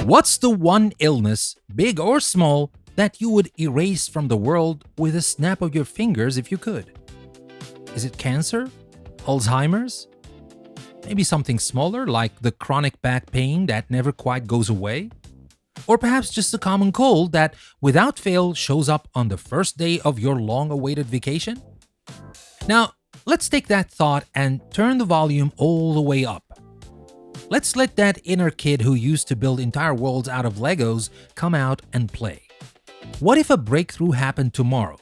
What's the one illness, big or small, that you would erase from the world with a snap of your fingers if you could? Is it cancer? Alzheimer's? Maybe something smaller like the chronic back pain that never quite goes away? Or perhaps just a common cold that, without fail, shows up on the first day of your long-awaited vacation? Now, let's take that thought and turn the volume all the way up. Let's let that inner kid who used to build entire worlds out of Legos come out and play. What if a breakthrough happened tomorrow?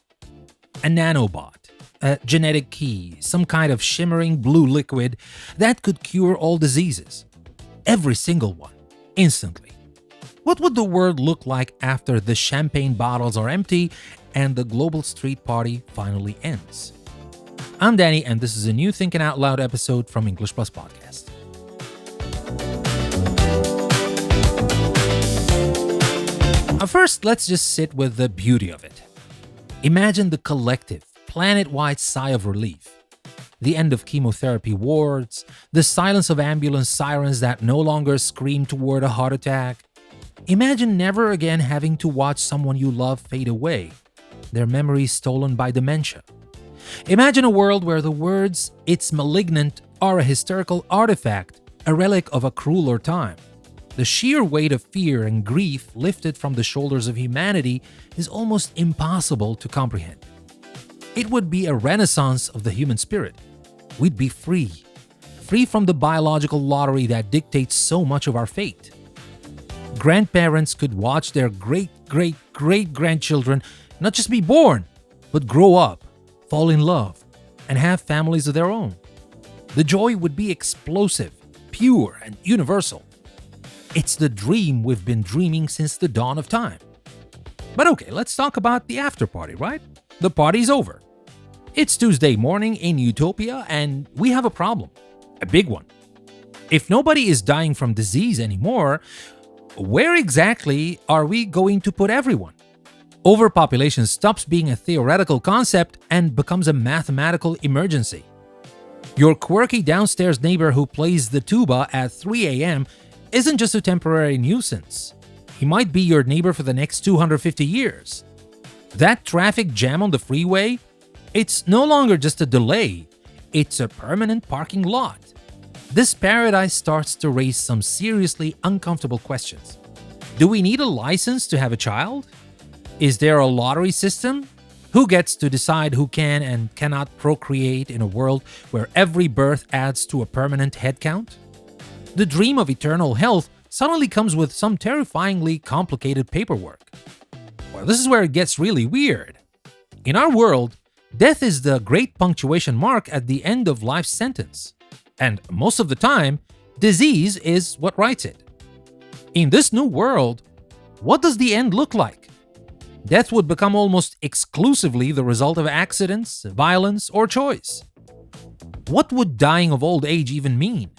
A nanobot, a genetic key, some kind of shimmering blue liquid that could cure all diseases. Every single one, instantly. What would the world look like after the champagne bottles are empty and the global street party finally ends? I'm Danny, and this is a new Thinking Out Loud episode from English Plus Podcast. First, let's just sit with the beauty of it. Imagine the collective, planet-wide sigh of relief. The end of chemotherapy wards, the silence of ambulance sirens that no longer scream toward a heart attack. Imagine never again having to watch someone you love fade away, their memories stolen by dementia. Imagine a world where the words, "it's malignant," are a hysterical artifact, a relic of a crueler time. The sheer weight of fear and grief lifted from the shoulders of humanity is almost impossible to comprehend. It would be a renaissance of the human spirit. We'd be free from the biological lottery that dictates so much of our fate. Grandparents could watch their great-great-great-grandchildren not just be born, but grow up, fall in love, and have families of their own. The joy would be explosive, pure, and universal. It's the dream we've been dreaming since the dawn of time. But okay, let's talk about the after party, right? The party's over. It's Tuesday morning in Utopia, and we have a problem. A big one. If nobody is dying from disease anymore, where exactly are we going to put everyone? Overpopulation stops being a theoretical concept and becomes a mathematical emergency. Your quirky downstairs neighbor who plays the tuba at 3 a.m. isn't just a temporary nuisance. He might be your neighbor for the next 250 years. That traffic jam on the freeway, it's no longer just a delay, it's a permanent parking lot. This paradise starts to raise some seriously uncomfortable questions. Do we need a license to have a child? Is there a lottery system? Who gets to decide who can and cannot procreate in a world where every birth adds to a permanent head count? The dream of eternal health suddenly comes with some terrifyingly complicated paperwork. Well, this is where it gets really weird. In our world, death is the great punctuation mark at the end of life's sentence. And most of the time, disease is what writes it. In this new world, what does the end look like? Death would become almost exclusively the result of accidents, violence, or choice. What would dying of old age even mean?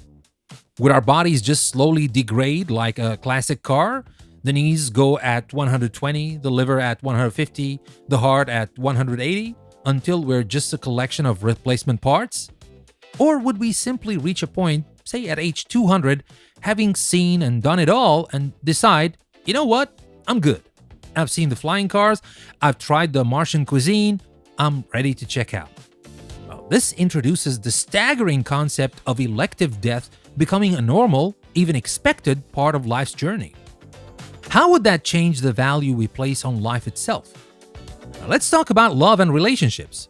Would our bodies just slowly degrade like a classic car? The knees go at 120, the liver at 150, the heart at 180, until we're just a collection of replacement parts? Or would we simply reach a point, say at age 200, having seen and done it all, and decide, you know what, I'm good. I've seen the flying cars, I've tried the Martian cuisine, I'm ready to check out. Well, this introduces the staggering concept of elective death becoming a normal, even expected part of life's journey. How would that change the value we place on life itself? Now, let's talk about love and relationships.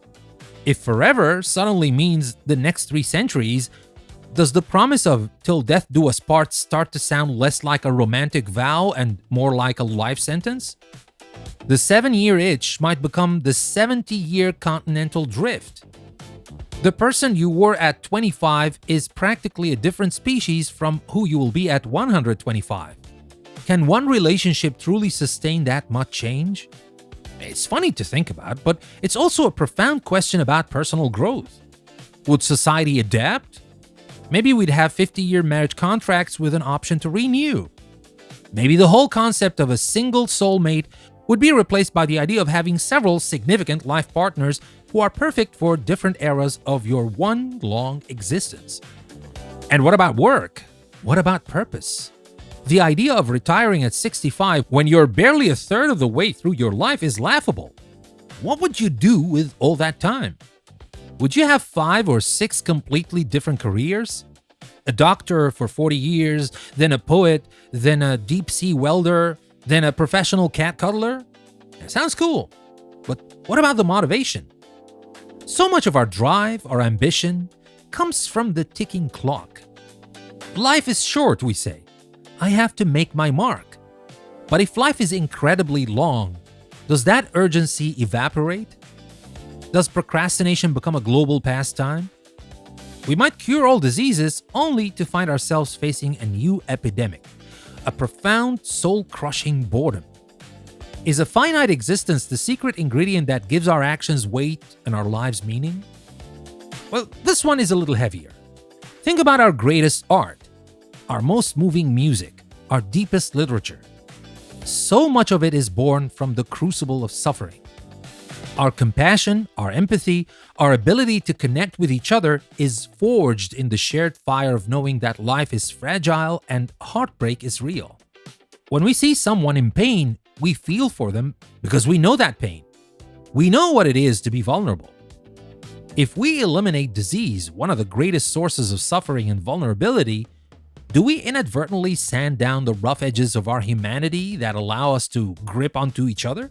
If forever suddenly means the next 3 centuries, does the promise of "till death do us part" start to sound less like a romantic vow and more like a life sentence? The 7-year itch might become the 70-year continental drift. The person you were at 25 is practically a different species from who you will be at 125. Can one relationship truly sustain that much change? It's funny to think about, but it's also a profound question about personal growth. Would society adapt? Maybe we'd have 50-year marriage contracts with an option to renew. Maybe the whole concept of a single soulmate would be replaced by the idea of having several significant life partners who are perfect for different eras of your one long existence. And what about work? What about purpose? The idea of retiring at 65 when you're barely a third of the way through your life is laughable. What would you do with all that time? Would you have 5 or 6 completely different careers? A doctor for 40 years, then a poet, then a deep-sea welder, then a professional cat cuddler? It sounds cool. But what about the motivation? So much of our drive, our ambition, comes from the ticking clock. Life is short, we say. I have to make my mark. But if life is incredibly long, does that urgency evaporate? Does procrastination become a global pastime? We might cure all diseases only to find ourselves facing a new epidemic, a profound, soul-crushing boredom. Is a finite existence the secret ingredient that gives our actions weight and our lives meaning? Well, this one is a little heavier. Think about our greatest art, our most moving music, our deepest literature. So much of it is born from the crucible of suffering. Our compassion, our empathy, our ability to connect with each other is forged in the shared fire of knowing that life is fragile and heartbreak is real. When we see someone in pain, we feel for them because we know that pain. We know what it is to be vulnerable. If we eliminate disease, one of the greatest sources of suffering and vulnerability, do we inadvertently sand down the rough edges of our humanity that allow us to grip onto each other?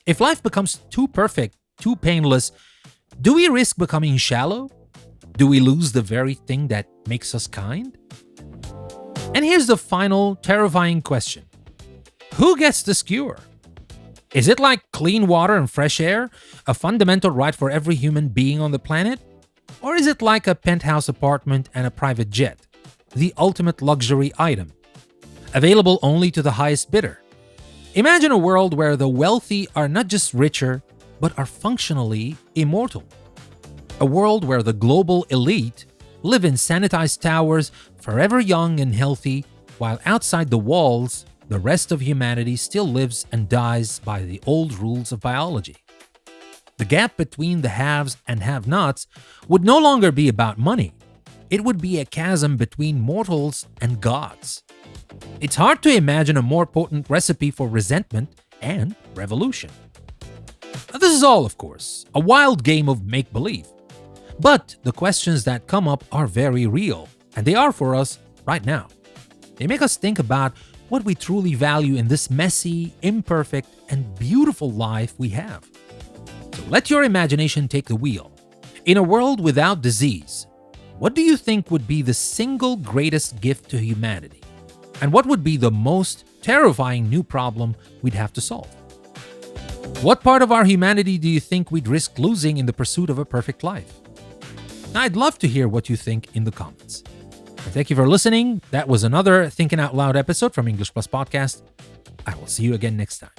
If life becomes too perfect, too painless, do we risk becoming shallow? Do we lose the very thing that makes us kind? And here's the final terrifying question. Who gets this cure? Is it like clean water and fresh air, a fundamental right for every human being on the planet? Or is it like a penthouse apartment and a private jet, the ultimate luxury item, available only to the highest bidder? Imagine a world where the wealthy are not just richer, but are functionally immortal. A world where the global elite live in sanitized towers, forever young and healthy, while outside the walls, the rest of humanity still lives and dies by the old rules of biology. The gap between the haves and have-nots would no longer be about money. It would be a chasm between mortals and gods. It's hard to imagine a more potent recipe for resentment and revolution. This is all, of course, a wild game of make-believe. But the questions that come up are very real, and they are for us right now. They make us think about what we truly value in this messy, imperfect, and beautiful life we have. So let your imagination take the wheel. In a world without disease, what do you think would be the single greatest gift to humanity? And what would be the most terrifying new problem we'd have to solve? What part of our humanity do you think we'd risk losing in the pursuit of a perfect life? I'd love to hear what you think in the comments. Thank you for listening. That was another Thinking Out Loud episode from English Plus Podcast. I will see you again next time.